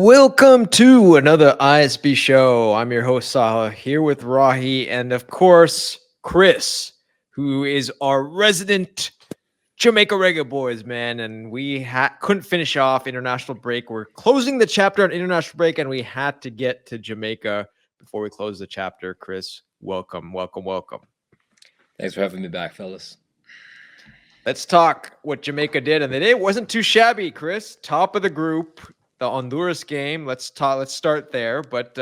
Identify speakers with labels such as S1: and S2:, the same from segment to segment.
S1: Welcome to another ISB show. I'm your host Saha here with Rahi and of course Chris, who is our resident Jamaica Reggae Boys, man. And we couldn't finish off international break. We're closing the chapter on international break, and we had to get to Jamaica before we close the chapter. Chris, welcome.
S2: Thanks for having me back, fellas.
S1: Let's talk what Jamaica did, and the day wasn't too shabby. Chris, top of the group. The Honduras game. Let's start there. But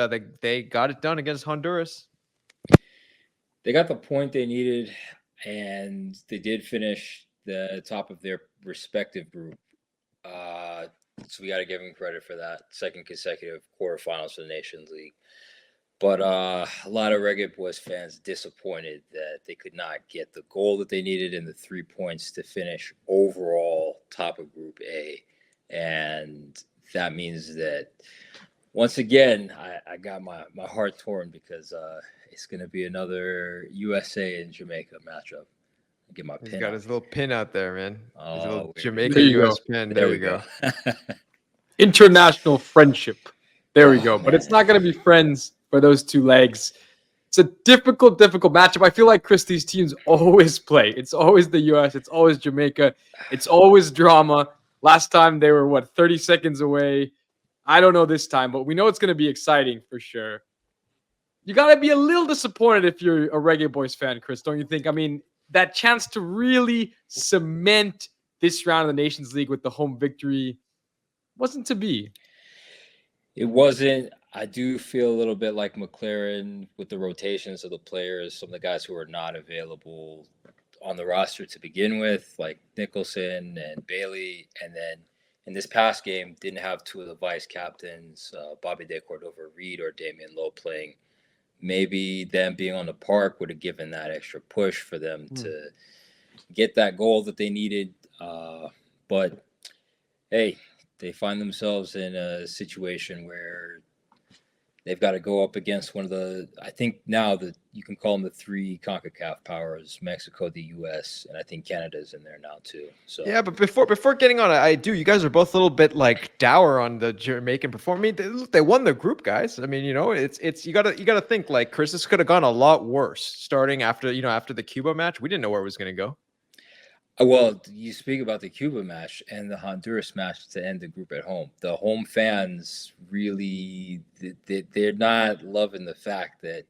S1: they got it done against Honduras.
S2: They got the point they needed, and they did finish the top of their respective group. So we got to give them credit for that. Second consecutive quarterfinals for the Nations League. But a lot of Reggae Boyz fans disappointed that they could not get the goal that they needed and the 3 points to finish overall top of Group A. And that means that once again, I got my heart torn because it's going to be another USA and Jamaica matchup. Get my pin.
S1: He's got his little pin out there, man. His little Jamaica
S3: there you
S1: US
S3: go.
S1: pin. There we go.
S3: International friendship. There we go.
S2: Man.
S3: But it's not going to be friends for those two legs. It's a difficult matchup. I feel like, Chris, these teams always play. It's always the US. It's always Jamaica. It's always drama. Last time they were, 30 seconds away. I don't know this time, but we know it's going to be exciting for sure. You got to be a little disappointed if you're a Reggae Boyz fan, Chris, don't you think? I mean, that chance to really cement this round of the Nations League with the home victory wasn't to be.
S2: It wasn't. I do feel a little bit like McLaren with the rotations of the players, some of the guys who are not available on the roster to begin with, like Nicholson and Bailey, and then in this past game, didn't have two of the vice captains, Bobby De Cordova-Reid or Damian Lowe playing. Maybe them being on the park would have given that extra push for them to get that goal that they needed. But hey, they find themselves in a situation where they've got to go up against one of the, I think now that you can call them the three CONCACAF powers, Mexico, the US, and I think Canada's in there now too. So
S1: yeah, but before getting on, you guys are both a little bit like dour on the Jamaican performance. I mean, they won the group, guys. I mean, it's you gotta think like Chris, this could have gone a lot worse starting after the Cuba match. We didn't know where it was gonna go.
S2: Well, you speak about the Cuba match and the Honduras match to end the group at home. The home fans really, they're not loving the fact that,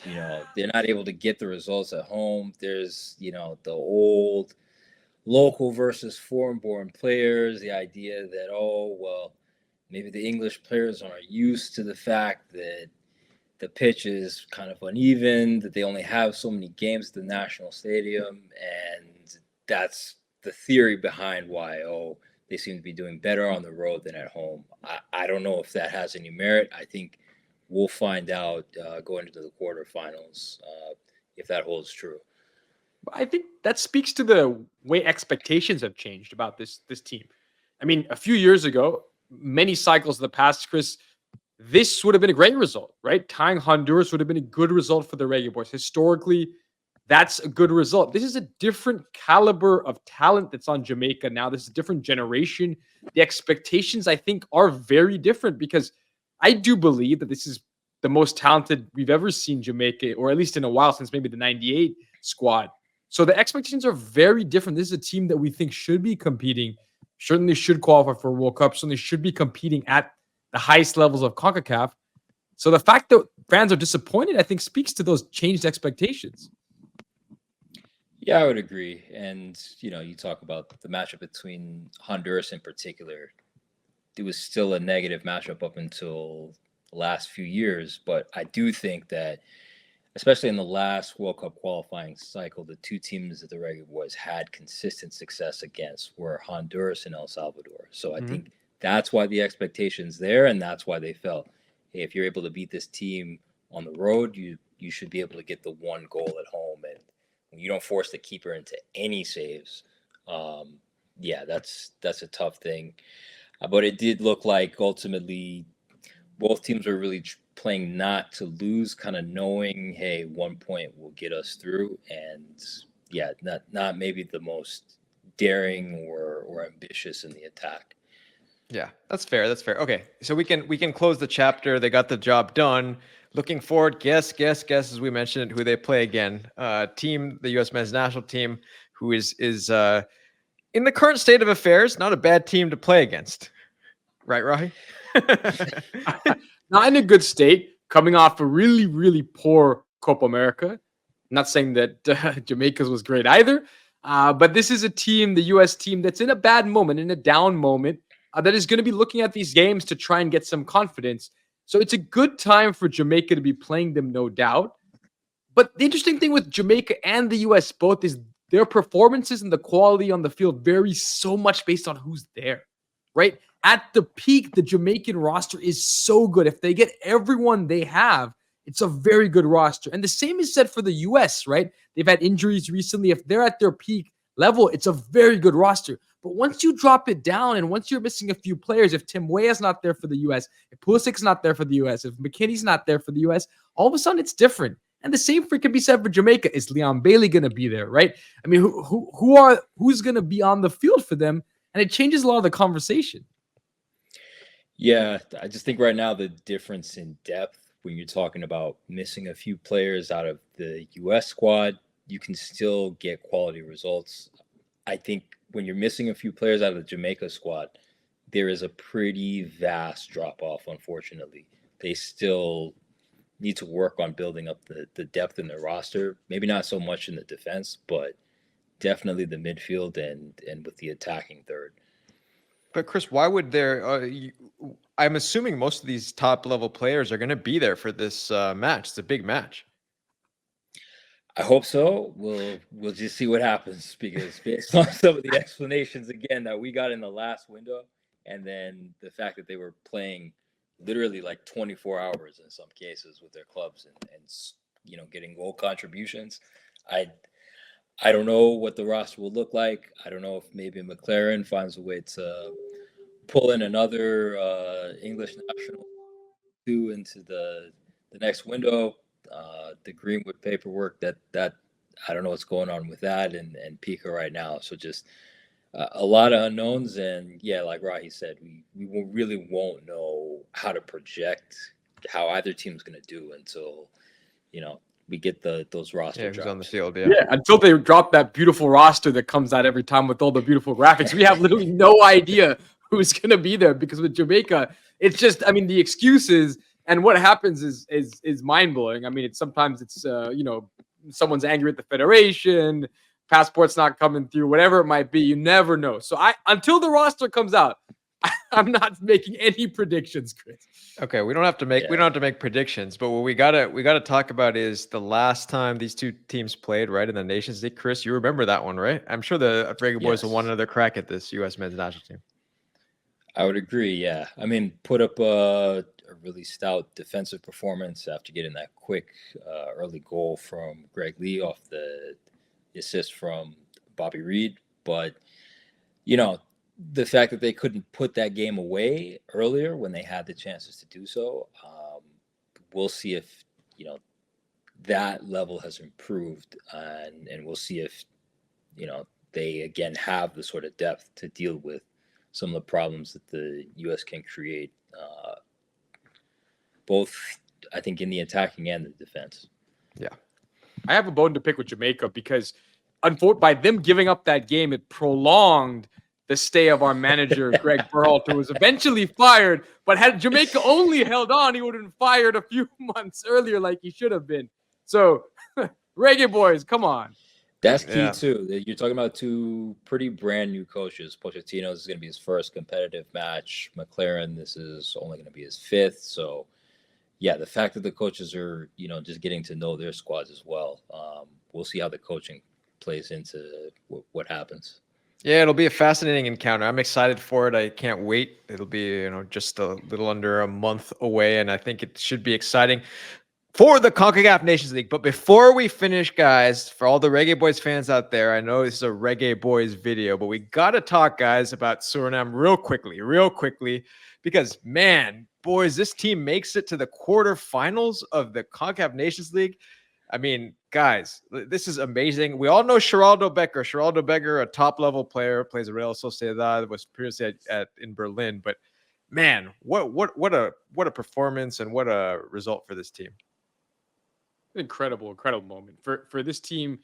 S2: they're not able to get the results at home. There's, the old local versus foreign-born players, the idea that, maybe the English players aren't used to the fact that the pitch is kind of uneven, that they only have so many games at the national stadium, and that's the theory behind why they seem to be doing better on the road than at home. I don't know if that has any merit. I think we'll find out going into the quarterfinals if that holds true.
S3: I think that speaks to the way expectations have changed about this team. I mean, a few years ago, many cycles in the past, Chris, this would have been a great result, right? Tying Honduras would have been a good result for the Reggae Boyz. Historically, that's a good result. This is a different caliber of talent that's on Jamaica now. This is a different generation. The expectations, I think, are very different because I do believe that this is the most talented we've ever seen Jamaica, or at least in a while, since maybe the 98 squad. So the expectations are very different. This is a team that we think should be competing, certainly should qualify for a World Cup, certainly should be competing at the highest levels of CONCACAF. So the fact that fans are disappointed, I think, speaks to those changed expectations.
S2: Yeah, I would agree. And, you talk about the matchup between Honduras in particular. It was still a negative matchup up until the last few years. But I do think that, especially in the last World Cup qualifying cycle, the two teams that the Reggae Boyz had consistent success against were Honduras and El Salvador. So I think that's why the expectation's there, and that's why they felt, hey, if you're able to beat this team on the road, you should be able to get the one goal at home. And you don't force the keeper into any saves. That's a tough thing. But it did look like ultimately both teams were really playing not to lose, kind of knowing, hey, 1 point will get us through. And not maybe the most daring or ambitious in the attack.
S1: Yeah, that's fair. That's fair. Okay, so we can close the chapter. They got the job done. Looking forward, guess, as we mentioned, who they play again. Team, the U.S. men's national team, who is in the current state of affairs, not a bad team to play against. Right, Rahi?
S3: Not in a good state, coming off a really, really poor Copa America. Not saying that Jamaica's was great either, but this is a team, the U.S. team, that's in a bad moment, in a down moment, that is going to be looking at these games to try and get some confidence. So it's a good time for Jamaica to be playing them, no doubt. But the interesting thing with Jamaica and the U.S. both is their performances and the quality on the field vary so much based on who's there, right? At the peak, the Jamaican roster is so good. If they get everyone they have, it's a very good roster. And the same is said for the U.S., right? They've had injuries recently. If they're at their peak level, it's a very good roster. But once you drop it down and once you're missing a few players, if Tim Weah's not there for the U.S., if Pulisic's not there for the U.S., if McKinney's not there for the U.S., all of a sudden it's different. And the same can be said for Jamaica. Is Leon Bailey going to be there, right? I mean, who's going to be on the field for them? And it changes a lot of the conversation.
S2: Yeah, I just think right now the difference in depth when you're talking about missing a few players out of the U.S. squad, you can still get quality results. I think when you're missing a few players out of the Jamaica squad, there is a pretty vast drop-off, unfortunately. They still need to work on building up the depth in their roster. Maybe not so much in the defense, but definitely the midfield and with the attacking third.
S1: But Chris, why would there? I'm assuming most of these top level players are going to be there for this match. It's a big match.
S2: I hope so. We'll just see what happens, because based on some of the explanations again that we got in the last window, and then the fact that they were playing literally like 24 hours in some cases with their clubs and getting goal contributions, I don't know what the roster will look like. I don't know if maybe McLaren finds a way to pull in another English national into the next window. The Greenwood paperwork that I don't know what's going on with that and Pika right now. So just a lot of unknowns, and yeah, like Rahi said, we really won't know how to project how either team's going to do until we get those roster drops
S1: on the field.
S3: Yeah, until they drop that beautiful roster that comes out every time with all the beautiful graphics. We have literally no idea who's going to be there, because with Jamaica, it's just, I mean, the excuses and what happens is mind blowing. I mean, sometimes it's someone's angry at the federation, passport's not coming through, whatever it might be. You never know. So until the roster comes out, I'm not making any predictions, Chris.
S1: Okay, we don't have to make predictions, but what we gotta talk about is the last time these two teams played, right, in the Nations League. Chris, you remember that one, right? I'm sure the Reggae Boyz will want another crack at this U.S. men's national team.
S2: I would agree. Yeah, I mean, put up a really stout defensive performance after getting that quick early goal from Greg Lee off the assist from Bobby Reed, but the fact that they couldn't put that game away earlier when they had the chances to do so, we'll see if that level has improved, and we'll see if they again have the sort of depth to deal with some of the problems that the U.S. can create, both I think in the attacking and the defense. Yeah,
S3: I have a bone to pick with Jamaica, because by them giving up that game, it prolonged the stay of our manager, Greg Berhalter, who was eventually fired. But had Jamaica only held on, he would have been fired a few months earlier like he should have been. So, Reggae Boyz, come on.
S2: That's key, too. You're talking about two pretty brand new coaches. Pochettino's is going to be his first competitive match. McLaren, this is only going to be his fifth. So, yeah, the fact that the coaches are, just getting to know their squads as well. We'll see how the coaching plays into what happens.
S1: Yeah, it'll be a fascinating encounter. I'm excited for it. I can't wait. It'll be, just a little under a month away, and I think it should be exciting for the CONCACAF Nations League. But before we finish, guys, for all the Reggae Boyz fans out there, I know this is a Reggae Boyz video, but we got to talk, guys, about Suriname real quickly, because, man, boys, this team makes it to the quarterfinals of the CONCACAF Nations League. I mean, guys, this is amazing. We all know Geraldo Becker. Geraldo Becker, a top-level player, plays at Real Sociedad, was previously in Berlin. But man, what a performance and what a result for this team.
S3: Incredible moment for this team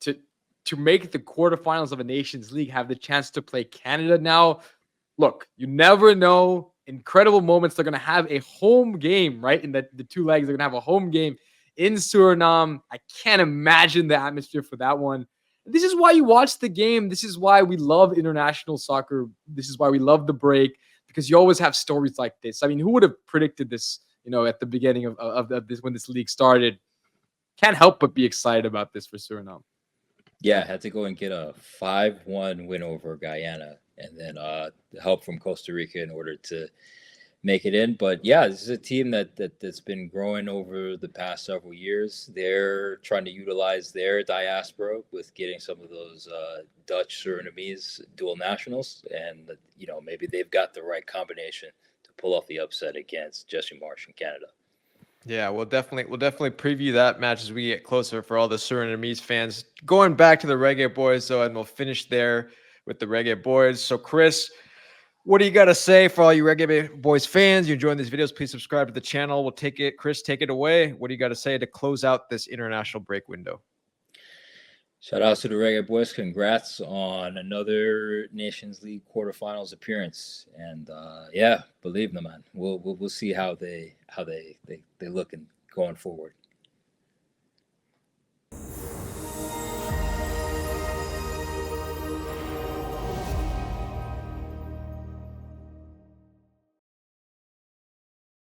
S3: to make the quarterfinals of a Nations League, have the chance to play Canada now. Look, you never know. Incredible moments. They're going to have a home game, right? In the 2 legs, they're going to have a home game in Suriname. I can't imagine the atmosphere for that one. This is why you watch the game. This is why we love international soccer. This is why we love the break, because you always have stories like this. I mean, who would have predicted this, at the beginning of this, when this league started? Can't help but be excited about this for Suriname.
S2: Yeah, had to go and get a 5-1 win over Guyana, and then help from Costa Rica in order to make it in. But yeah, this is a team that's been growing over the past several years. They're trying to utilize their diaspora with getting some of those Dutch Surinamese dual nationals, and maybe they've got the right combination to pull off the upset against Jesse Marsh in Canada.
S1: Yeah, we'll definitely preview that match as we get closer for all the Surinamese fans. Going back to the Reggae Boyz, though, and we'll finish there with the Reggae Boyz. So, Chris, what do you got to say for all you Reggae Boyz fans? You enjoying these videos, please subscribe to the channel. We'll take it. Chris, take it away. What do you got to say to close out this international break window?
S2: Shout out to the Reggae Boyz. Congrats on another Nations League quarterfinals appearance. And yeah, believe them, man. We'll see how they look going forward.